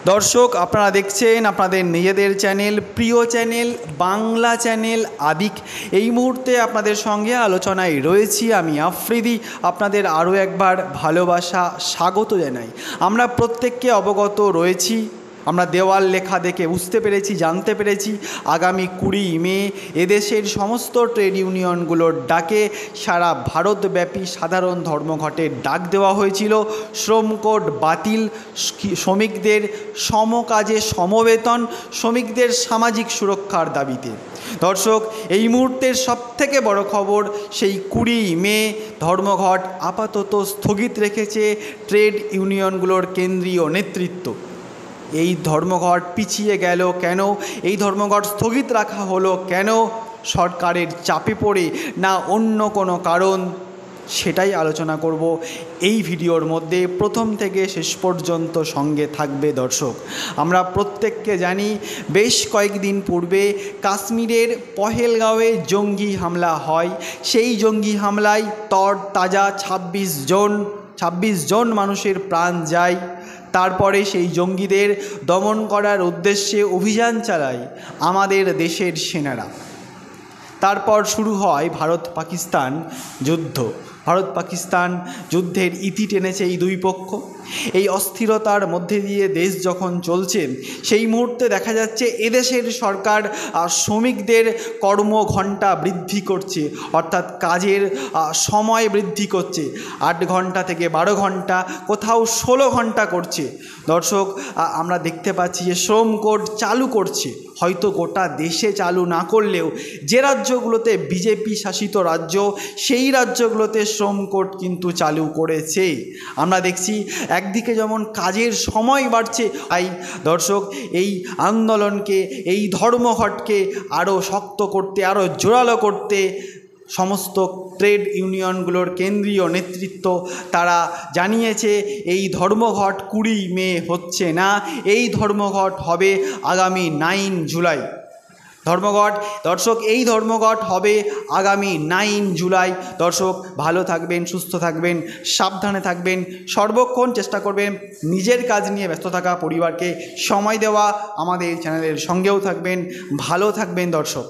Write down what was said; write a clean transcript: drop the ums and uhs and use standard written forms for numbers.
দর্শক, আপনারা দেখছেন আপনাদের নিজেদের চ্যানেল, প্রিয় চ্যানেল বাংলা চ্যানেল আদিক। এই মুহূর্তে আপনাদের সঙ্গে আলোচনায় রয়েছি আমি আফ্রিদি। আপনাদের আরও একবার ভালোবাসা স্বাগত জানাই। আমরা প্রত্যেককে অবগত রয়েছি, আমরা দেওয়াল লেখা দেখে বুঝতে পেরেছি, জানতে পেরেছি আগামী 20 মে এদেশের সমস্ত ট্রেড ইউনিয়নগুলোর ডাকে সারা ভারতব্যাপী সাধারণ ধর্মঘটের ডাক দেওয়া হয়েছিল। শ্রম কোড বাতিল, শ্রমিকদের সমকাজে সমবেতন, শ্রমিকদের সামাজিক সুরক্ষার দাবিতে। দর্শক, এই মুহূর্তের সবথেকে বড় খবর, সেই 20 মে ধর্মঘট আপাতত স্থগিত রেখেছে ট্রেড ইউনিয়নগুলোর কেন্দ্রীয় নেতৃত্ব। এই ধর্মঘট পিছিয়ে গেল কেন? এই ধর্মঘট স্থগিত রাখা হলো কেন? সরকারের চাপে পড়ে না অন্য কোনো কারণ? সেটাই আলোচনা করব এই ভিডিওর মধ্যে। প্রথম থেকে শেষ পর্যন্ত সঙ্গে থাকবে দর্শক। আমরা প্রত্যেককে জানি, বেশ কয়েকদিন পূর্বে কাশ্মীরের পহেলগাঁওয়ে জঙ্গি হামলা হয়। সেই জঙ্গি হামলায় তরতাজা 26 জন মানুষের প্রাণ যায়। তারপরে সেই জঙ্গিদের দমন করার উদ্দেশ্যে অভিযান চালায় আমাদের দেশের সেনারা। তারপর শুরু হয় ভারত পাকিস্তান যুদ্ধ। ভারত পাকিস্তান যুদ্ধের ইতি টেনেছে এই দুই পক্ষ। এই অস্থিরতার মধ্যে দিয়ে দেশ যখন চলছে, সেই মুহূর্তে দেখা যাচ্ছে এদেশের সরকার শ্রমিকদের কর্মঘণ্টা বৃদ্ধি করছে, অর্থাৎ কাজের সময় বৃদ্ধি করছে। 8 ঘন্টা থেকে 12 ঘন্টা, কোথাও 16 ঘন্টা করছে। দর্শক, আমরা দেখতে পাচ্ছি যে শ্রম কোড চালু করছে। হয়তো গোটা দেশে চালু না করলেও যে রাজ্যগুলোতে বিজেপি শাসিত রাজ্য, সেই রাজ্যগুলোতে শ্রম কোড কিন্তু চালু করেছে। আমরা দেখছি একদিকে যেমন কাজের সময় বাড়ছে, তাই দর্শক এই আন্দোলনকে, এই ধর্মঘটকে আরও শক্ত করতে, আরও জোরালো করতে সমস্ত ট্রেড ইউনিয়নগুলোর কেন্দ্রীয় নেতৃত্ব তারা জানিয়েছে এই ধর্মঘট 20 মে হচ্ছে না, এই ধর্মঘট হবে আগামী 9 জুলাই। ধর্মঘট দর্শক, এই ধর্মঘট হবে আগামী 9 জুলাই। দর্শক, ভালো থাকবেন, সুস্থ থাকবেন, সাবধানে থাকবেন, সর্বক্ষণ চেষ্টা করবেন নিজের কাজ নিয়ে ব্যস্ত থাকা, পরিবারকে সময় দেওয়া, আমাদের চ্যানেলের সঙ্গেও থাকবেন, ভালো থাকবেন দর্শক।